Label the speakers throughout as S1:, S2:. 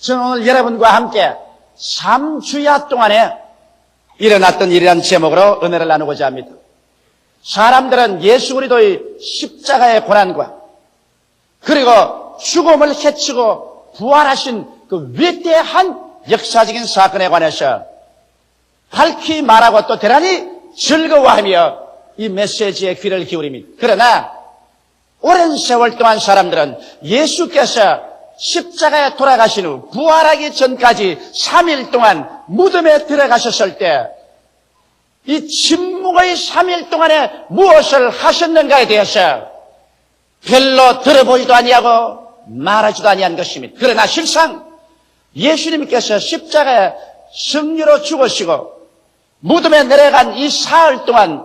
S1: 저는 오늘 여러분과 함께 3주야 동안에 일어났던 일이라는 제목으로 은혜를 나누고자 합니다. 사람들은 예수 그리스도의 십자가의 고난과 그리고 죽음을 해치고 부활하신 그 위대한 역사적인 사건에 관해서 밝히 말하고 또 대단히 즐거워하며 이 메시지에 귀를 기울입니다. 그러나 오랜 세월 동안 사람들은 예수께서 십자가에 돌아가신 후 부활하기 전까지 3일 동안 무덤에 들어가셨을 때 이 침묵의 3일 동안에 무엇을 하셨는가에 대해서 별로 들어보지도 아니하고 말하지도 아니한 것입니다. 그러나 실상 예수님께서 십자가에 승리로 죽으시고 무덤에 내려간 이 사흘 동안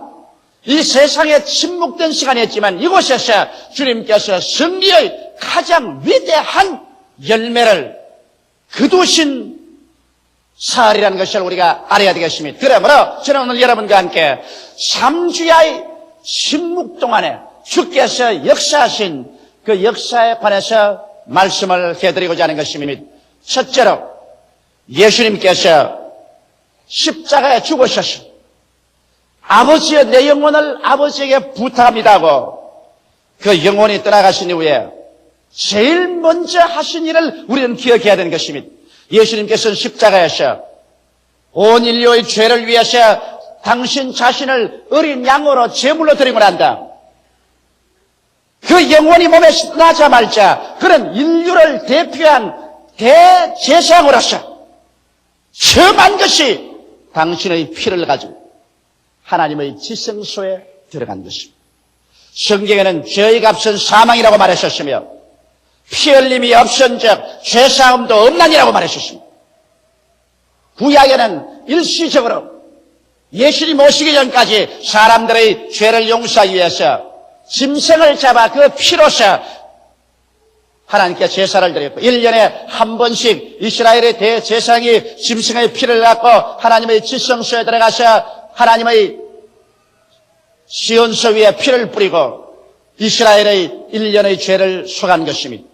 S1: 이 세상에 침묵된 시간이었지만 이곳에서 주님께서 승리의 가장 위대한 열매를 거두신 사흘이라는 것을 우리가 알아야 되겠습니다. 그러므로 저는 오늘 여러분과 함께 3주야의 침묵 동안에 주께서 역사하신 그 역사에 관해서 말씀을 해드리고자 하는 것입니다. 첫째로 예수님께서 십자가에 죽으셔서 아버지의 내 영혼을 아버지에게 부탁합니다 하고 그 영혼이 떠나가신 이후에 제일 먼저 하신 일을 우리는 기억해야 되는 것입니다. 예수님께서는 십자가에서 온 인류의 죄를 위해서 당신 자신을 어린 양으로 제물로 드리고 난다. 그 영혼이 몸에 나자마자 그런 인류를 대표한 대제사장으로서 처음한 것이 당신의 피를 가지고 하나님의 지성소에 들어간 것입니다. 성경에는 죄의 값은 사망이라고 말하셨으며 피 흘림이 없은즉 죄사함도 없나니라고 말하셨습니다. 구약에는 일시적으로 예수님 오시기 전까지 사람들의 죄를 용서하기 위해서 짐승을 잡아 그 피로서 하나님께 제사를 드렸고 1년에 한 번씩 이스라엘의 대제사장이 짐승의 피를 갖고 하나님의 지성소에 들어가서 하나님의 시온서 위에 피를 뿌리고 이스라엘의 1년의 죄를 속한 것입니다.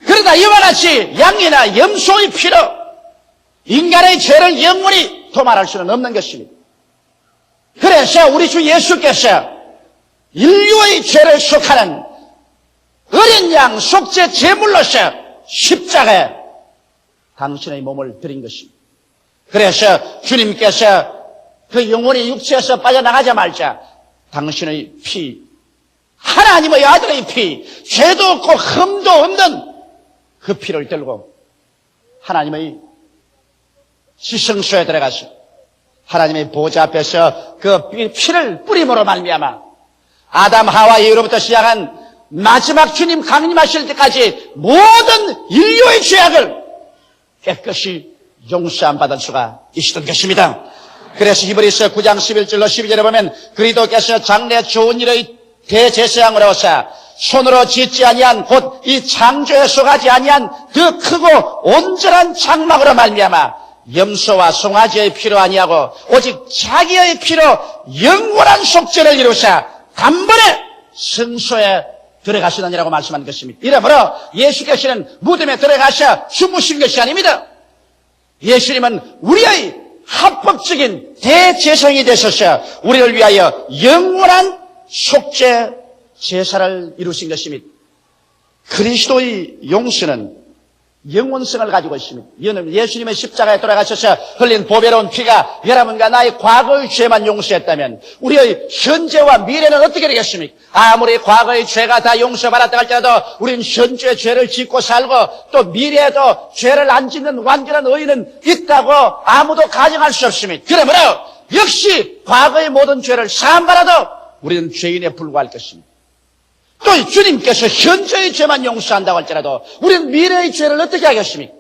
S1: 그러나 이와 같이 양이나 염소의 피로 인간의 죄를 영원히 도말할 수는 없는 것입니다. 그래서 우리 주 예수께서 인류의 죄를 속하는 어린 양 속죄 제물로서 십자가에 당신의 몸을 드린 것입니다. 그래서 주님께서 그 영혼이 육체에서 빠져나가자마자 당신의 피, 하나님의 아들의 피, 죄도 없고 흠도 없는 그 피를 들고 하나님의 지성소에 들어가서 하나님의 보좌 앞에서 그 피를 뿌림으로 말미암아 아담 하와 이후로부터 시작한 마지막 주님 강림하실 때까지 모든 인류의 죄악을 깨끗이 용서함 받을 수가 있었던 것입니다. 그래서 히브리서 9장 11절로 12절에 보면 그리스도께서 장래 좋은 일의 대제사장으로서 손으로 짓지 아니한 곧 이 창조에 속하지 아니한 그 크고 온전한 장막으로 말미암아 염소와 송아지의 피로 아니하고 오직 자기의 피로 영원한 속죄를 이루사 단번에 성소에 들어가시느니라고 말씀한 것입니다. 이러므로 예수께서는 무덤에 들어가셔 주무신 것이 아닙니다. 예수님은 우리의 합법적인 대제사장이 되셔서 우리를 위하여 영원한 속죄 제사를 이루신 것입니다. 그리스도의 용서는 영원성을 가지고 있습니다. 이는 예수님의 십자가에 돌아가셔서 흘린 보배로운 피가 여러분과 나의 과거의 죄만 용서했다면 우리의 현재와 미래는 어떻게 되겠습니까? 아무리 과거의 죄가 다 용서받았다 할지라도 우리는 현재의 죄를 짓고 살고 또 미래에도 죄를 안 짓는 완전한 의인은 있다고 아무도 가정할 수 없습니다. 그러므로 역시 과거의 모든 죄를 사함받아도 우리는 죄인에 불과할 것입니다. 또 주님께서 현재의 죄만 용서한다고 할지라도 우리는 미래의 죄를 어떻게 하겠습니까?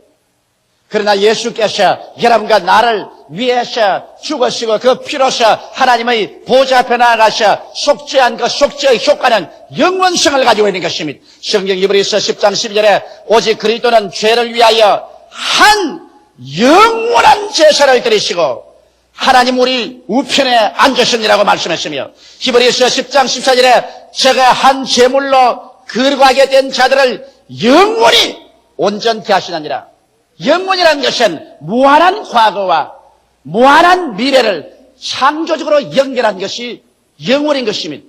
S1: 그러나 예수께서 여러분과 나를 위해서 죽으시고 그 피로서 하나님의 보좌 앞에 나아가서 속죄한 그 속죄의 효과는 영원성을 가지고 있는 것입니다. 성경 히브리서 10장 12절에 오직 그리스도는 죄를 위하여 한 영원한 제사를 드리시고 하나님 우리 우편에 앉으셨니라고 말씀했으며 히브리서 10장 14절에 제가 한 제물로 거룩하게 된 자들을 영원히 온전케 하시느니라. 영원이라는 것은 무한한 과거와 무한한 미래를 창조적으로 연결한 것이 영원인 것입니다.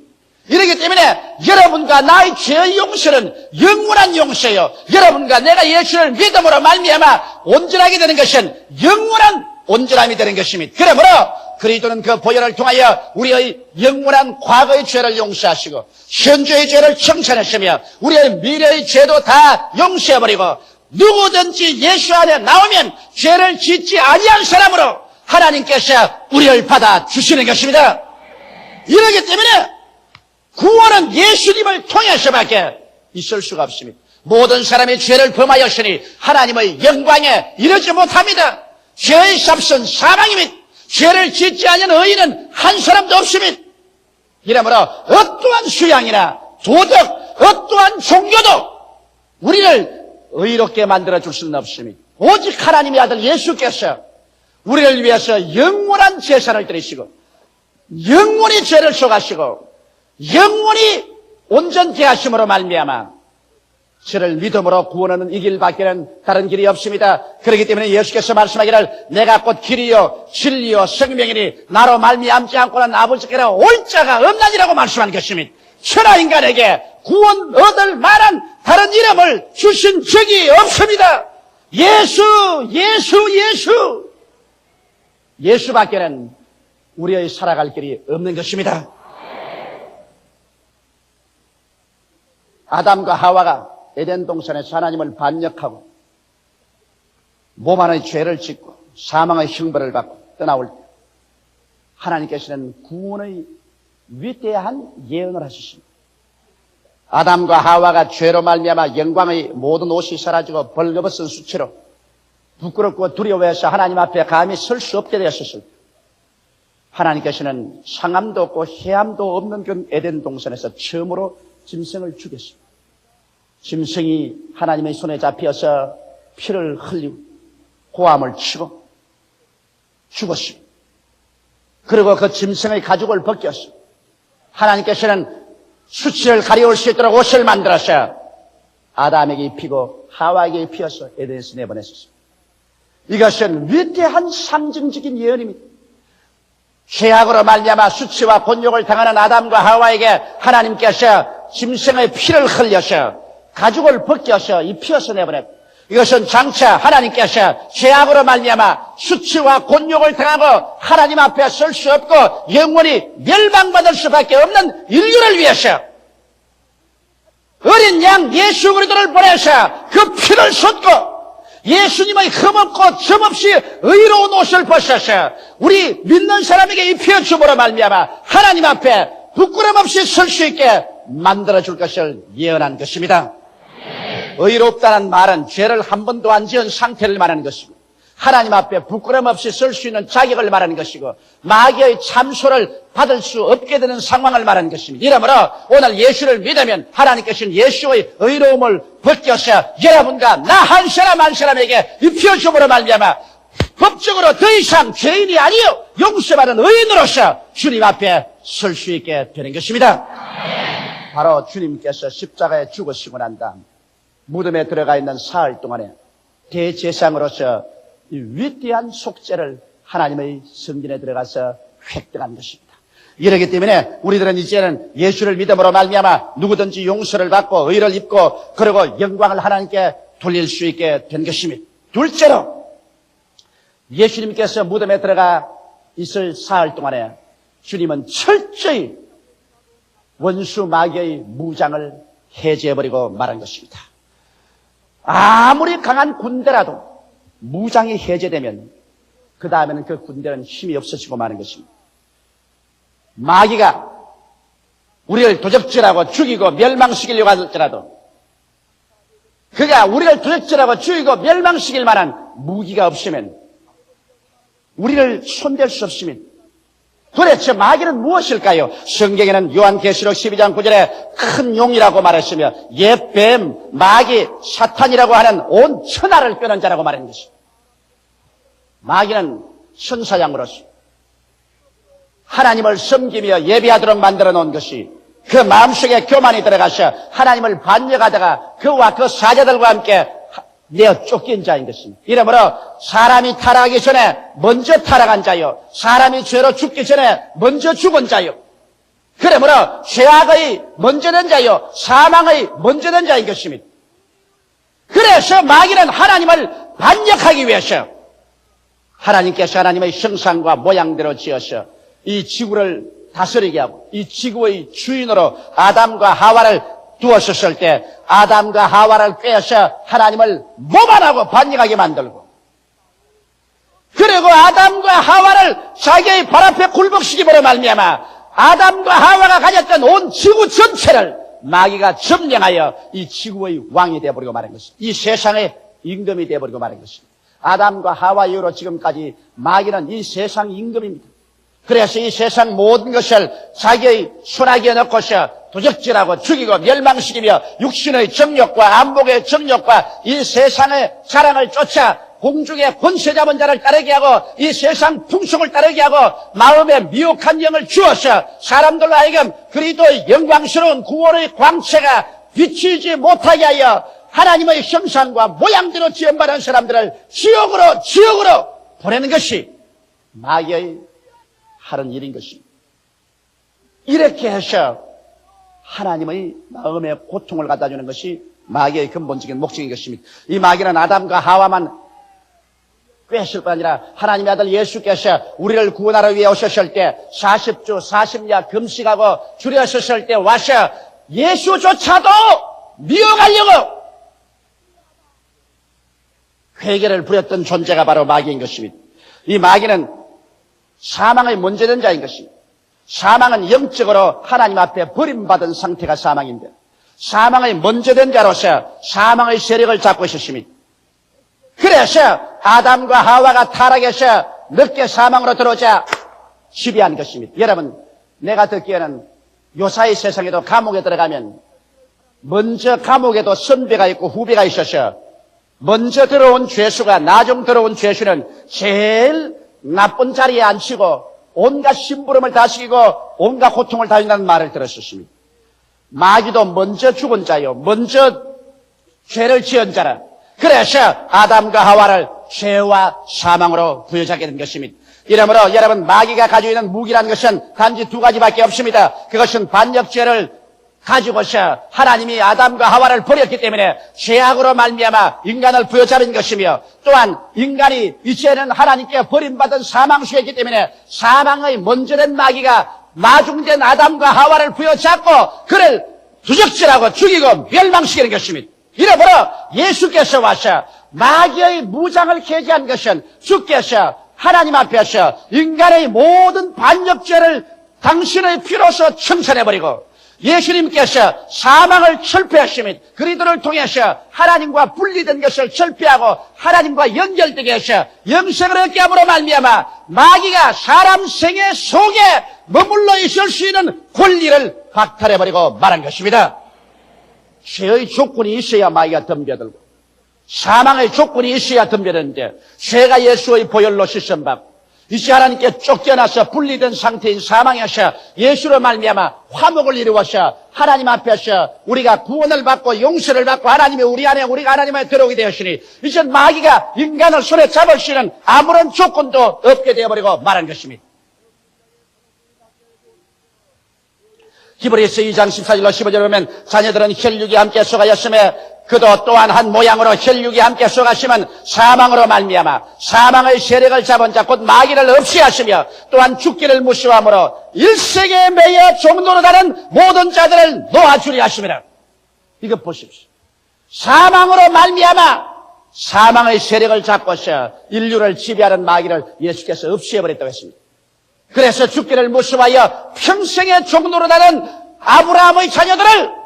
S1: 이렇기 때문에 여러분과 나의 죄의 용서는 영원한 용서예요. 여러분과 내가 예수를 믿음으로 말미암아 온전하게 되는 것은 영원한 온전함이 되는 것입니다. 그러므로 그리스도는 그 보혈을 통하여 우리의 영원한 과거의 죄를 용서하시고 현재의 죄를 청산하시며 우리의 미래의 죄도 다 용서해버리고 누구든지 예수 안에 나오면 죄를 짓지 아니한 사람으로 하나님께서 우리를 받아주시는 것입니다. 이러기 때문에 구원은 예수님을 통해서밖에 있을 수가 없습니다. 모든 사람이 죄를 범하였으니 하나님의 영광에 이르지 못합니다. 죄의 값은 사망입니다. 죄를 짓지 않은 의인은 한 사람도 없습니다. 이러므로 어떠한 수양이나 도덕, 어떠한 종교도 우리를 의롭게 만들어줄 수는 없습니다. 오직 하나님의 아들 예수께서 우리를 위해서 영원한 제사를 드리시고 영원히 죄를 속하시고 영원히 온전케 하심으로 말미암아 저를 믿음으로 구원하는 이 길밖에는 다른 길이 없습니다. 그렇기 때문에 예수께서 말씀하기를 내가 곧 길이요 진리요 생명이니 나로 말미암지 않고는 아버지께로 올 자가 없나니라고 말씀한 것입니다. 천하 인간에게 구원 얻을 만한 다른 이름을 주신 적이 없습니다. 예수밖에는 우리의 살아갈 길이 없는 것입니다. 아담과 하와가 에덴 동산에서 하나님을 반역하고 몸 안에 죄를 짓고 사망의 형벌을 받고 떠나올 때 하나님께서는 구원의 위대한 예언을 하셨습니다. 아담과 하와가 죄로 말미암아 영광의 모든 옷이 사라지고 벌거벗은 수치로 부끄럽고 두려워해서 하나님 앞에 감히 설 수 없게 되었을 때 하나님께서는 상함도 없고 해함도 없는 그 에덴 동산에서 처음으로 짐승을 죽였습니다. 짐승이 하나님의 손에 잡혀서 피를 흘리고 고함을 치고 죽었습니다. 그리고 그 짐승의 가죽을 벗겼어. 하나님께서는 수치를 가려올 수 있도록 옷을 만들어서 아담에게 입히고 하와에게 입혀서 에덴에서 내보냈었습니다. 이것은 위대한 상징적인 예언입니다. 죄악으로 말미암아 수치와 곤욕을 당하는 아담과 하와에게 하나님께서 짐승의 피를 흘려서 가죽을 벗겨서 입혀서 내보냈고 이것은 장차 하나님께서 죄악으로 말미암아 수치와 곤욕을 당하고 하나님 앞에 설 수 없고 영원히 멸망받을 수밖에 없는 인류를 위해서 어린 양 예수 그리스도를 보내서 그 피를 쏟고 예수님의 흠없고 점없이 의로운 옷을 벗어서 우리 믿는 사람에게 입혀줌으로 말미암아 하나님 앞에 부끄럼 없이 설 수 있게 만들어줄 것을 예언한 것입니다. 의롭다는 말은 죄를 한 번도 안 지은 상태를 말하는 것이고 하나님 앞에 부끄럼 없이 설 수 있는 자격을 말하는 것이고 마귀의 참소를 받을 수 없게 되는 상황을 말하는 것입니다. 이러므로 오늘 예수를 믿으면 하나님께서는 예수의 의로움을 벗겨서 여러분과 나 한 사람 한 사람에게 입혀줌으로 말미암아 법적으로 더 이상 죄인이 아니요 용서받은 의인으로서 주님 앞에 설 수 있게 되는 것입니다. 바로 주님께서 십자가에 죽으시고 난 다음 무덤에 들어가 있는 사흘 동안에 대제사장으로서 이 위대한 속죄를 하나님의 성전에 들어가서 획득한 것입니다. 이러기 때문에 우리들은 이제는 예수를 믿음으로 말미암아 누구든지 용서를 받고 의를 입고 그리고 영광을 하나님께 돌릴 수 있게 된 것입니다. 둘째로 예수님께서 무덤에 들어가 있을 사흘 동안에 주님은 철저히 원수 마귀의 무장을 해제해버리고 말한 것입니다. 아무리 강한 군대라도 무장이 해제되면 그 다음에는 그 군대는 힘이 없어지고 마는 것입니다. 마귀가 우리를 도적질하고 죽이고 멸망시키려고 할지라도 그가 우리를 도적질하고 죽이고 멸망시킬 만한 무기가 없으면 우리를 손댈 수 없습니다. 도대체 마귀는 무엇일까요? 성경에는 요한계시록 12장 9절에 큰 용이라고 말했으며 옛 뱀, 마귀, 사탄이라고 하는 온 천하를 끄는 자라고 말하는 것입니다. 마귀는 천사장으로서 하나님을 섬기며 예배하도록 만들어 놓은 것이 그 마음속에 교만이 들어가서 하나님을 반역하다가 그와 그 사자들과 함께 내어 쫓긴 자인 것입니다. 이러므로 사람이 타락하기 전에 먼저 타락한 자요, 사람이 죄로 죽기 전에 먼저 죽은 자요, 그러므로 죄악의 먼저 된 자요, 사망의 먼저 된 자인 것입니다. 그래서 마귀는 하나님을 반역하기 위해서 하나님께서 하나님의 형상과 모양대로 지어서 이 지구를 다스리게 하고 이 지구의 주인으로 아담과 하와를 두었었을 때 아담과 하와를 꿰어서 하나님을 모반하고 반역하게 만들고, 그리고 아담과 하와를 자기의 발 앞에 굴복시킴으로 말미암아 아담과 하와가 가졌던 온 지구 전체를 마귀가 점령하여 이 지구의 왕이 되어버리고 말한 것입니다. 이 세상의 임금이 되어버리고 말한 것입니다. 아담과 하와 이후로 지금까지 마귀는 이 세상 임금입니다. 그래서 이 세상 모든 것을 자기의 손아귀에 넣고서 도적질하고 죽이고 멸망시키며 육신의 정욕과 안목의 정욕과 이 세상의 자랑을 쫓아 공중의 권세 잡은 자를 따르게 하고 이 세상 풍속을 따르게 하고 마음에 미혹한 영을 주어서 사람들로 하여금 그리스도의 영광스러운 구원의 광채가 비치지 못하게 하여 하나님의 형상과 모양대로 지음받은 사람들을 지옥으로 보내는 것이 마귀의 하는 일인 것입니다. 이렇게 해서 하나님의 마음의 고통을 갖다 주는 것이 마귀의 근본적인 목적인 것입니다. 이 마귀는 아담과 하와만 꿰실 뿐 아니라 하나님의 아들 예수께서 우리를 구원하러 위해 오셨을 때 40주 40야 금식하고 줄였었을 때 와서 예수조차도 미워하려고 회개를 부렸던 존재가 바로 마귀인 것입니다. 이 마귀는 사망의 먼저 된 자인 것입니다. 사망은 영적으로 하나님 앞에 버림받은 상태가 사망인데 사망의 먼저 된 자로서 사망의 세력을 잡고 있었습니다. 그래서 아담과 하와가 타락해서 늦게 사망으로 들어오자 지배한 것입니다. 여러분, 내가 듣기에는 요사이 세상에도 감옥에 들어가면 먼저 감옥에도 선배가 있고 후배가 있어서 먼저 들어온 죄수가 나중 들어온 죄수는 제일 나쁜 자리에 앉히고 온갖 심부름을 다 시키고 온갖 고통을 다 준다는 말을 들었었습니다. 마귀도 먼저 죽은 자요, 먼저 죄를 지은 자라. 그래서 아담과 하와를 죄와 사망으로 부여잡게 된 것입니다. 이러므로 여러분, 마귀가 가지고 있는 무기라는 것은 단지 두 가지밖에 없습니다. 그것은 반역죄를 가지고서 하나님이 아담과 하와를 버렸기 때문에 죄악으로 말미암아 인간을 부여잡은 것이며, 또한 인간이 이제는 하나님께 버림받은 사망수였기 때문에 사망의 먼저 된 마귀가 마중된 아담과 하와를 부여잡고 그를 두적질하고 죽이고 멸망시키는 것입니다. 이러므로 예수께서 와서 마귀의 무장을 해제한 것은 주께서 하나님 앞에서 인간의 모든 반역죄를 당신의 피로서 청산해버리고 예수님께서 사망을 철폐하시며 그리스도를 통해서 하나님과 분리된 것을 철폐하고 하나님과 연결되게 해서 영생을 얻게 함으로 말미암아 마귀가 사람 생애 속에 머물러 있을 수 있는 권리를 박탈해버리고 말한 것입니다. 죄의 조건이 있어야 마귀가 덤벼들고 사망의 조건이 있어야 덤벼드는데 죄가 예수의 보혈로 씻음받고 이제 하나님께 쫓겨나서 분리된 상태인 사망에서 예수로 말미암아 화목을 이루어서 하나님 앞에서 우리가 구원을 받고 용서를 받고 하나님이 우리 안에 우리가 하나님 안에 들어오게 되었으니 이제 마귀가 인간을 손에 잡을 수 있는 아무런 조건도 없게 되어버리고 말한 것입니다. 히브리서 2장 14절로 15절에 보면 자녀들은 혈육이 함께 속하였음에 그도 또한 한 모양으로 혈육이 함께 속하시면 사망으로 말미암아 사망의 세력을 잡은 자 곧 마귀를 없이 하시며 또한 죽기를 무시함으로 일세계에 매여 종로로 다는 모든 자들을 놓아주리 하심이라. 이것 보십시오. 사망으로 말미암아 사망의 세력을 잡고서 인류를 지배하는 마귀를 예수께서 없애버렸다고 했습니다. 그래서 죽기를 무시하여 평생의 종로로 다는 아브라함의 자녀들을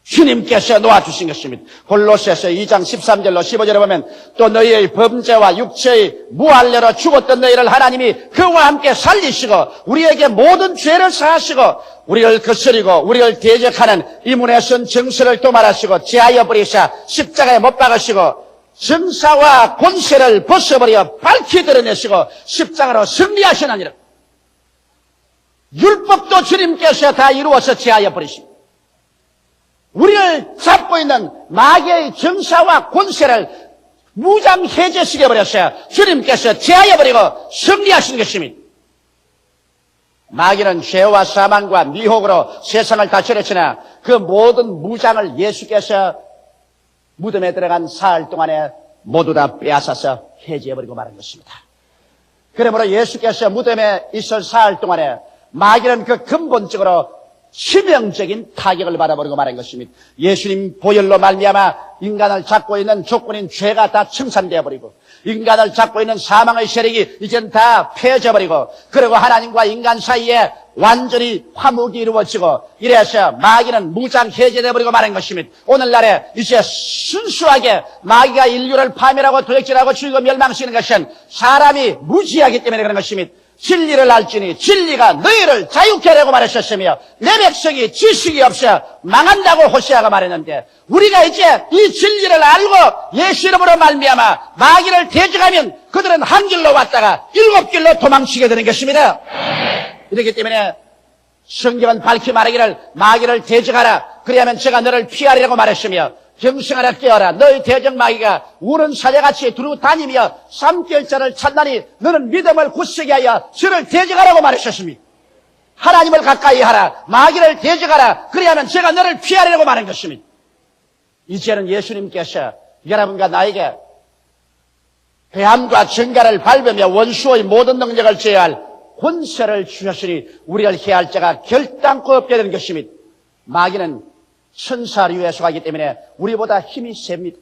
S1: 주님께서 놓아주신 것입니다. 골로새서 2장 13절로 15절에 보면 또 너희의 범죄와 육체의 무할례로 죽었던 너희를 하나님이 그와 함께 살리시고 우리에게 모든 죄를 사하시고 우리를 거스리고 우리를 대적하는 이문에 선 정서를 도말하시고 제하여 버리사 십자가에 못 박으시고 정사와 권세를 벗어버려 밝히 드러내시고 십자가로 승리하시느니라. 율법도 주님께서 다 이루어서 제하여 버리십니다. 우리를 잡고 있는 마귀의 정사와 권세를 무장해제시켜 버렸어요. 주님께서 제하여 버리고 승리하신 것입니다. 마귀는 죄와 사망과 미혹으로 세상을 다스렸으나 그 모든 무장을 예수께서 무덤에 들어간 사흘 동안에 모두 다 빼앗아서 해제해버리고 말한 것입니다. 그러므로 예수께서 무덤에 있을 사흘 동안에 마귀는 그 근본적으로 치명적인 타격을 받아버리고 말한 것입니다. 예수님 보혈로 말미암아 인간을 잡고 있는 조건인 죄가 다 청산되어 버리고 인간을 잡고 있는 사망의 세력이 이젠 다 폐져버리고 그리고 하나님과 인간 사이에 완전히 화목이 이루어지고 이래서 마귀는 무장해제되어 버리고 말한 것입니다. 오늘날에 이제 순수하게 마귀가 인류를 파멸하고 도적질하고 죽이고 멸망시키는 것은 사람이 무지하기 때문에 그런 것입니다. 진리를 알지니 진리가 너희를 자유케 하라고 말하셨으며 내 백성이 지식이 없어 망한다고 호세아가 말했는데 우리가 이제 이 진리를 알고 예수 이름으로 말미암아 마귀를 대적하면 그들은 한 길로 왔다가 7길로 도망치게 되는 것입니다. 이렇기 때문에 성경은 밝히 말하기를 마귀를 대적하라 그리하면 제가 너를 피하리라고 말했으며 경성하라 깨어라 너희 대적 마귀가 우는 사자같이 두루 다니며 3개월짜를 찾나니 너는 믿음을 굳세게 하여 저를 대적하라고 말하셨습니다. 하나님을 가까이 하라 마귀를 대적하라 그리하면 제가 너를 피하리라고 말한 것입니다. 이제는 예수님께서 여러분과 나에게 배암과 정갈을 밟으며 원수의 모든 능력을 제어할 권세를 주셨으니 우리를 해할 자가 결단코 없게 되는 것입니다. 마귀는 천사류에 속하기 때문에 우리보다 힘이 셉니다.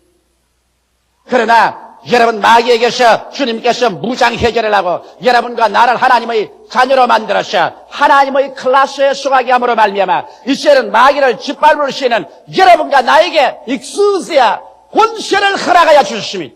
S1: 그러나 여러분 마귀에게서 주님께서 무장해제를 하고 여러분과 나를 하나님의 자녀로 만들어서 하나님의 클래스에 속하게 함으로 말미암아 이제는 마귀를 짓밟을 수 있는 여러분과 나에게 익수스야 권세를 허락하여 주셨습니다.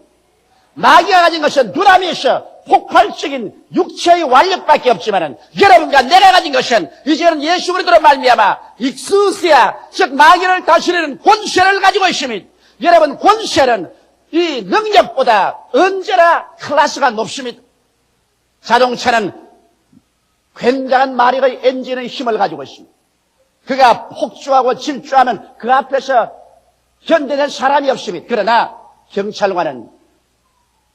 S1: 마귀가 가진 것은 누람이 있어 폭발적인 육체의 완력밖에 없지만은 여러분과 내가 가진 것은 이제는 예수 그리스도로 말미암아 익수스야 즉 마귀를 다스리는 권세를 가지고 있습니다. 여러분 권세는 이 능력보다 언제나 클래스가 높습니다. 자동차는 굉장한 마력의 엔진의 힘을 가지고 있습니다. 그가 폭주하고 질주하면 그 앞에서 견뎌낼 사람이 없습니다. 그러나 경찰관은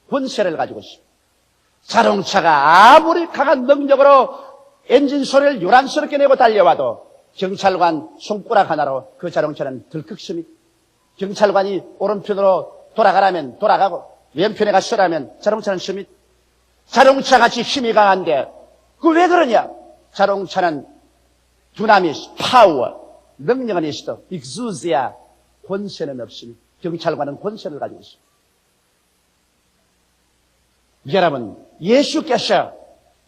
S1: 권세를 가지고 있습니다. 자동차가 아무리 강한 능력으로 엔진 소리를 요란스럽게 내고 달려와도 경찰관 손가락 하나로 그 자동차는 들끓습니다. 경찰관이 오른편으로 돌아가라면 돌아가고 왼편에 가서 서라면 자동차는 씁니다. 자동차같이 힘이 강한데 그 왜 그러냐? 자동차는 두나미스, 파워, 능력은 있어도 익수스야 권세는 없습니다. 경찰관은 권세를 가지고 있습니다. 여러분, 예수께서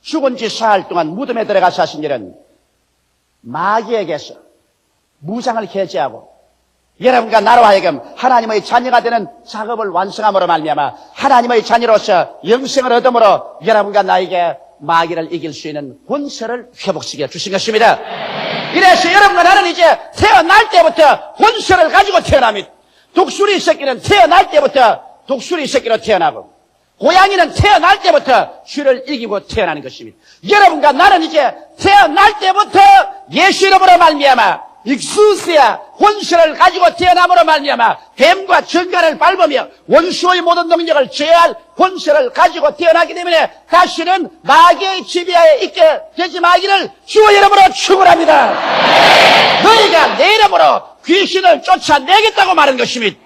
S1: 죽은 지 사흘 동안 무덤에 들어가서 하신 일은 마귀에게서 무장을 해제하고 여러분과 나로 하여금 하나님의 자녀가 되는 작업을 완성함으로 말미암아 하나님의 자녀로서 영생을 얻음으로 여러분과 나에게 마귀를 이길 수 있는 권세를 회복시켜 주신 것입니다. 이래서 여러분과 나는 이제 태어날 때부터 권세를 가지고 태어납니다. 독수리 새끼는 태어날 때부터 독수리 새끼로 태어나고 고양이는 태어날 때부터 쥐를 이기고 태어나는 것입니다. 여러분과 나는 이제 태어날 때부터 예수 이름으로 말미암아 익수스야 권세를 가지고 태어남으로 말미암아 뱀과 정갈을 밟으며 원수의 모든 능력을 제어할 권세를 가지고 태어나기 때문에 다시는 마귀의 지배하에 있게 되지 마기를 주의 이름으로 축원합니다. 너희가 내 이름으로 귀신을 쫓아내겠다고 말한 것입니다.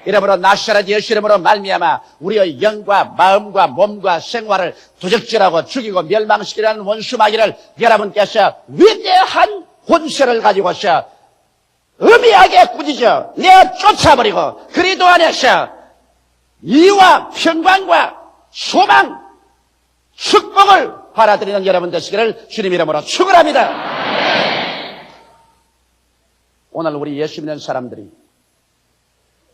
S1: 이름으로 나사렛 예수 이름으로 말미암아 우리의 영과 마음과 몸과 생활을 도적질하고 죽이고 멸망시키라는 원수 마귀를 여러분께서 위대한 권세를 가지고서 음이하게 꾸짖어 내어 쫓아버리고 그리도 안에서 이와 평강과 소망, 축복을 받아들이는 여러분 되시기를 주님 이름으로 축원합니다. 오늘 우리 예수 믿는 사람들이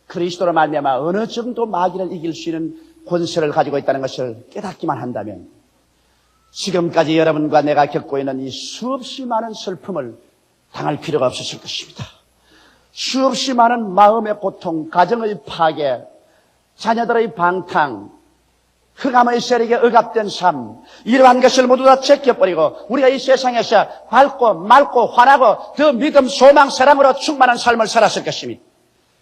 S1: 그리스도로 말미암아 어느 정도 마귀를 이길 수 있는 권세를 가지고 있다는 것을 깨닫기만 한다면 지금까지 여러분과 내가 겪고 있는 이 수없이 많은 슬픔을 당할 필요가 없었을 것입니다. 수없이 많은 마음의 고통, 가정의 파괴, 자녀들의 방탕, 흑암의 세력에 억압된 삶, 이러한 것을 모두 다 제껴버리고 우리가 이 세상에서 밝고 맑고 환하고 더 믿음, 소망, 사랑으로 충만한 삶을 살았을 것입니다.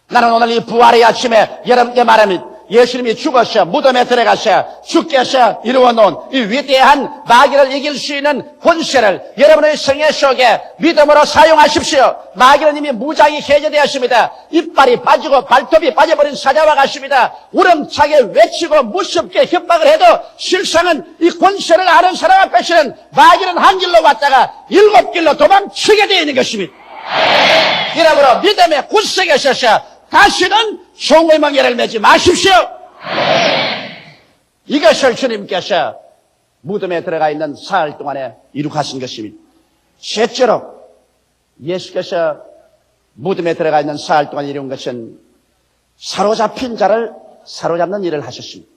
S1: 나는 오늘 이 부활의 아침에 여러분께 말합니다. 예수님이 죽어서 무덤에 들어가서 주께서 이루어놓은 이 위대한 마귀를 이길 수 있는 권세를 여러분의 생애 속에 믿음으로 사용하십시오. 마귀는 이미 무장이 해제되었습니다. 이빨이 빠지고 발톱이 빠져버린 사자와 같습니다. 우렁차게 외치고 무섭게 협박을 해도 실상은 이 권세를 아는 사람 앞에서는 마귀는 한 길로 왔다가 7길로 도망치게 되어 있는 것입니다. 이러므로 믿음의 굳세게 서서 다시는 종의 멍에를 매지 마십시오. 이것을 주님께서 무덤에 들어가 있는 사흘 동안에 이룩하신 것입니다. 셋째로 예수께서 무덤에 들어가 있는 사흘 동안 이룬 것은 사로잡힌 자를 사로잡는 일을 하셨습니다.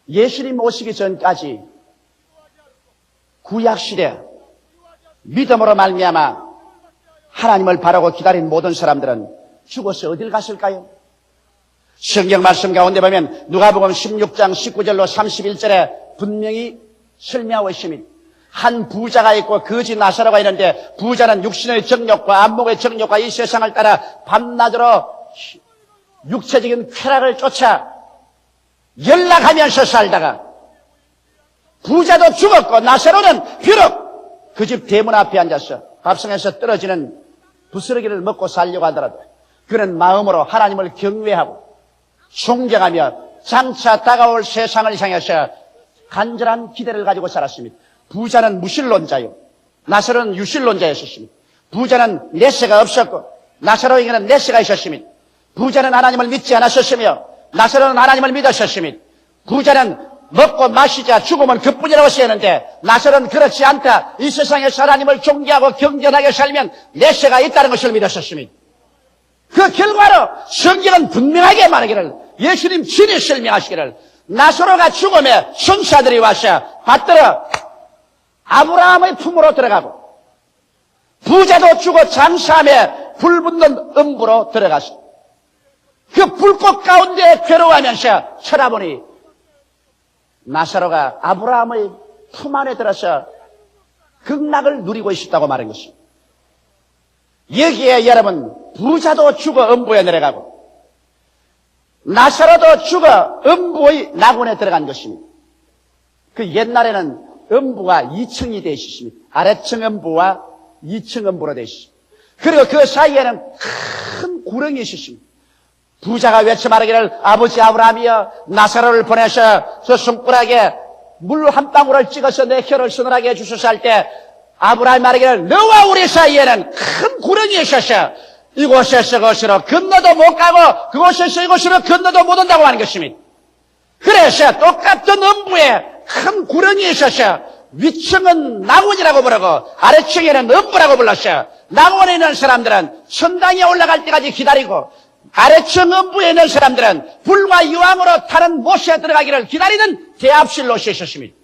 S1: 예수님 오시기 전까지 구약시대 믿음으로 말미암아 하나님을 바라고 기다린 모든 사람들은 죽어서 어딜 갔을까요? 성경 말씀 가운데 보면 누가복음 16장 19절로 31절에 분명히 설명하고 있습니다. 한 부자가 있고 거지 나사로가 있는데 부자는 육신의 정욕과 안목의 정욕과 이 세상을 따라 밤낮으로 육체적인 쾌락을 쫓아 연락하면서 살다가 부자도 죽었고 나사로는 비록 그 집 대문 앞에 앉아서 밥상에서 떨어지는 부스러기를 먹고 살려고 하더라도 그는 마음으로 하나님을 경외하고 존경하며 장차 다가올 세상을 향해서 간절한 기대를 가지고 살았습니다. 부자는 무신론자요, 나사로는 유신론자였습니다. 부자는 내세가 없었고 나사로에게는 내세가 있었습니다. 부자는 하나님을 믿지 않았었으며 나사로는 하나님을 믿었었습니다. 부자는 먹고 마시자 죽으면 그뿐이라고 쓰였는데 나사로는 그렇지 않다. 이 세상에서 하나님을 존경하고 경전하게 살면 내세가 있다는 것을 믿었었습니다. 그 결과로 성경은 분명하게 말하기를 예수님 친히 설명하시기를 나사로가 죽음에 천사들이 와서 받들어 아브라함의 품으로 들어가고 부자도 죽어 장사함에 불붙는 음부로 들어가서 그 불꽃 가운데 괴로워하면서 쳐다보니 나사로가 아브라함의 품 안에 들어서 극락을 누리고 있었다고 말한 것입니다. 여기에 여러분 부자도 죽어 음부에 내려가고 나사로도 죽어 음부의 낙원에 들어간 것입니다. 그 옛날에는 음부가 2층이 되어 있었습니다. 아래층 음부와 2층 음부로 되어 있습니다. 그리고 그 사이에는 큰 구렁이 있었습니다. 부자가 외쳐 말하기를 아버지 아브라함이여 나사로를 보내서 저 손가락에 물 한 방울을 찍어서 내 혀를 서늘하게 해주소서 할 때 아브라함이 말하기를 너와 우리 사이에는 큰 구렁이 있어서 이곳에서 그곳으로 건너도 못 가고 그곳에서 이곳으로 건너도 못 온다고 하는 것입니다. 그래서 똑같은 음부에 큰 구렁이 있어서 위층은 낙원이라고 부르고 아래층에는 음부라고 불렀어요. 낙원에 있는 사람들은 천당에 올라갈 때까지 기다리고 아래층 음부에 있는 사람들은 불과 유황으로 타는 못에 들어가기를 기다리는 대합실 노릇이 있었습니다.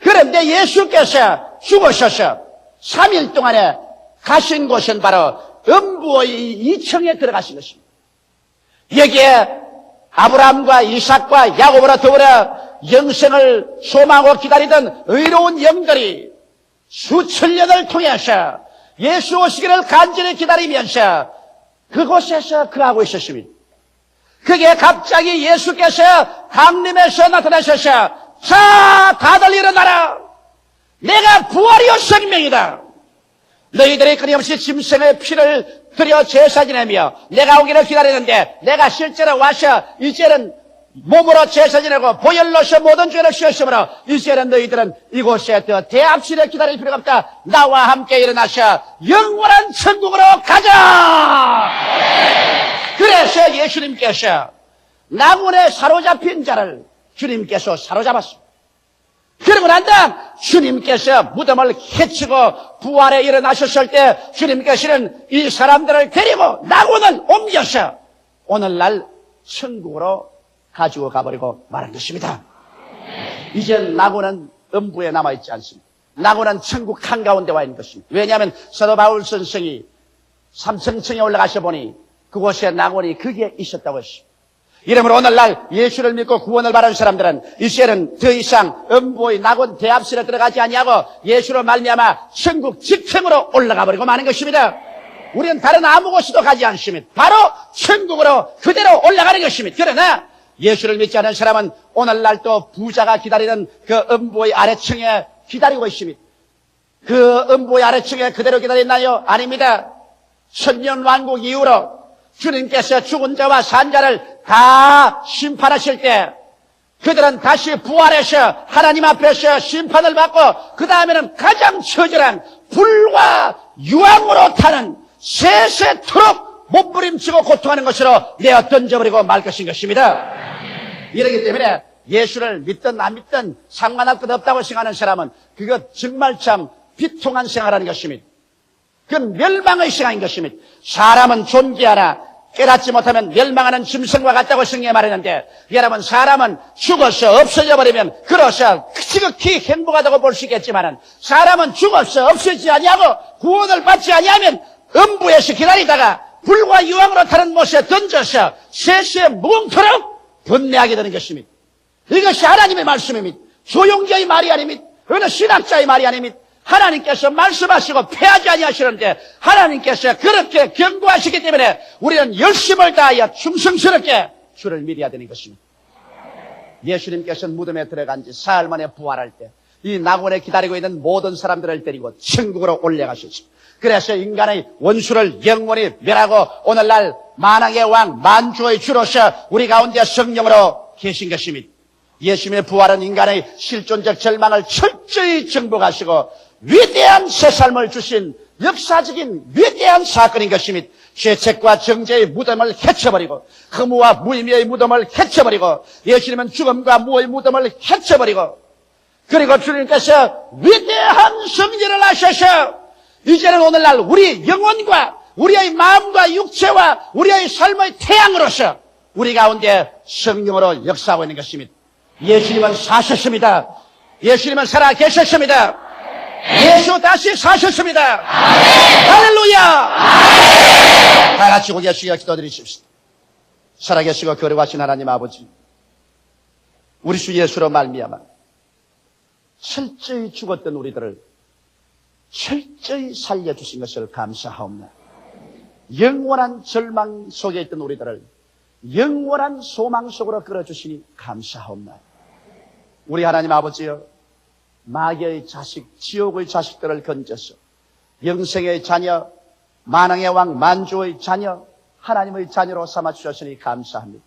S1: 그런데 예수께서 죽으셔서 3일 동안에 가신 곳은 바로 음부의 2층에 들어가신 것입니다. 여기에 아브라함과 이삭과 야곱으로 더불어 영생을 소망하고 기다리던 의로운 영들이 수천 년을 통해서 예수 오시기를 간절히 기다리면서 그곳에서 그하고 있었습니다. 그게 갑자기 예수께서 강림에서 나타나셔서 자 다들 일어나라. 내가 부활이요 생명이다. 너희들이 끊임없이 짐승의 피를 들여 제사 지내며 내가 오기를 기다리는데 내가 실제로 와서 이제는 몸으로 제사 지내고 보혈로서 모든 죄를 씻으므로 이제는 너희들은 이곳에 더 대합실에 기다릴 필요가 없다. 나와 함께 일어나셔 영원한 천국으로 가자. 그래서 예수님께서 낙원에 사로잡힌 자를 주님께서 사로잡았습니다. 그러고 난 다음 주님께서 무덤을 헤치고 부활에 일어나셨을 때 주님께서는 이 사람들을 데리고 낙원을 옮겨서 오늘날 천국으로 가지고 가버리고 말한 것입니다. 이제 낙원은 음부에 남아있지 않습니다. 낙원은 천국 한가운데 와 있는 것입니다. 왜냐하면 사도 바울 선생이 삼성층에 올라가서 보니 그곳에 낙원이 거기에 있었다고 했습니다. 이러므로 오늘날 예수를 믿고 구원을 받은 사람들은 이제는 더 이상 음부의 낙원 대합실에 들어가지 아니하고 예수로 말미암아 천국 직행으로 올라가 버리고 마는 것입니다. 우리는 다른 아무 곳에도 가지 않습니다. 바로 천국으로 그대로 올라가는 것입니다. 그러나 예수를 믿지 않은 사람은 오늘날 또 부자가 기다리는 그 음부의 아래층에 기다리고 있습니다. 그 음부의 아래층에 그대로 기다렸나요? 아닙니다. 천년왕국 이후로 주님께서 죽은 자와 산 자를 다 심판하실 때 그들은 다시 부활해서 하나님 앞에서 심판을 받고 그 다음에는 가장 처절한 불과 유황으로 타는 세세토록 몸부림치고 고통하는 것으로 내어 던져버리고 말 것인 것입니다. 이러기 때문에 예수를 믿든 안 믿든 상관할 것 없다고 생각하는 사람은 그것 정말 참 비통한 생활하는 것입니다. 그건 멸망의 생활인 것입니다. 사람은 존재하나 깨닫지 못하면 멸망하는 짐승과 같다고 성경에 말했는데, 여러분, 사람은 죽어서 없어져 버리면 그로서 지극히 행복하다고 볼 수 있겠지만은 사람은 죽어서 없어지지 아니하고 구원을 받지 아니하면 음부에서 기다리다가 불과 유황으로 타는 못에 던져서 세세 무궁토록 번뇌하게 되는 것입니다. 이것이 하나님의 말씀입니다. 조용자의 말이 아닙니다. 어느 신학자의 말이 아닙니다. 하나님께서 말씀하시고 패하지 아니하시는데 하나님께서 그렇게 경고하시기 때문에 우리는 열심을 다하여 충성스럽게 주를 믿어야 되는 것입니다. 예수님께서는 무덤에 들어간 지 사흘 만에 부활할 때 이 낙원에 기다리고 있는 모든 사람들을 데리고 천국으로 올라가셨습니다. 그래서 인간의 원수를 영원히 멸하고 오늘날 만왕의 왕 만주의 주로서 우리 가운데 성령으로 계신 것입니다. 예수님의 부활은 인간의 실존적 절망을 철저히 정복하시고 위대한 새 삶을 주신 역사적인 위대한 사건인 것입니다. 죄책과 정죄의 무덤을 헤쳐버리고 허무와 무의미의 무덤을 헤쳐버리고 예수님은 죽음과 무의 무덤을 헤쳐버리고 그리고 주님께서 위대한 성전을 하셔서 이제는 오늘날 우리 영혼과 우리의 마음과 육체와 우리의 삶의 태양으로서 우리 가운데 성령으로 역사하고 있는 것입니다. 예수님은 사셨습니다. 예수님은 살아 계셨습니다. 예수 다시 사셨습니다. 할렐루야. 다 같이 고개 숙여 기도드리십시오. 살아계시고 거룩하신 하나님 아버지, 우리 주 예수로 말미암아 철저히 죽었던 우리들을 철저히 살려주신 것을 감사하옵나이다. 영원한 절망 속에 있던 우리들을 영원한 소망 속으로 끌어주시니 감사하옵나이다. 우리 하나님 아버지여, 마귀의 자식, 지옥의 자식들을 건져서 영생의 자녀, 만왕의 왕 만주의 자녀, 하나님의 자녀로 삼아주셨으니 감사합니다.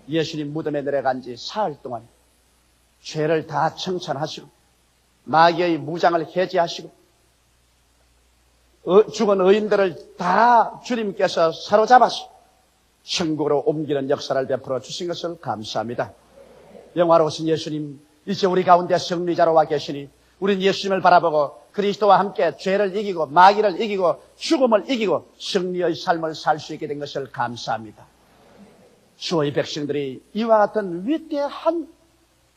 S1: 예수님 무덤에 내려간 지 사흘 동안 죄를 다 청산하시고 마귀의 무장을 해제하시고 죽은 의인들을 다 주님께서 사로잡아서 천국으로 옮기는 역사를 베풀어 주신 것을 감사합니다. 영화로우신 예수님, 이제 우리 가운데 승리자로 와 계시니 우린 예수님을 바라보고 그리스도와 함께 죄를 이기고 마귀를 이기고 죽음을 이기고 승리의 삶을 살 수 있게 된 것을 감사합니다. 주의 백성들이 이와 같은 위대한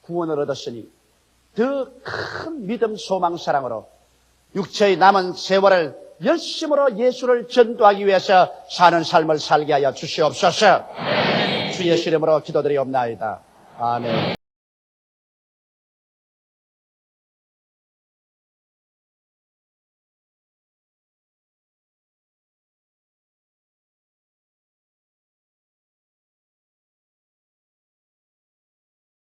S1: 구원을 얻었으니 더 큰 믿음, 소망, 사랑으로 육체의 남은 세월을 열심으로 예수를 전도하기 위해서 사는 삶을 살게 하여 주시옵소서. 주 예수 이름으로 기도드리옵나이다. 아멘.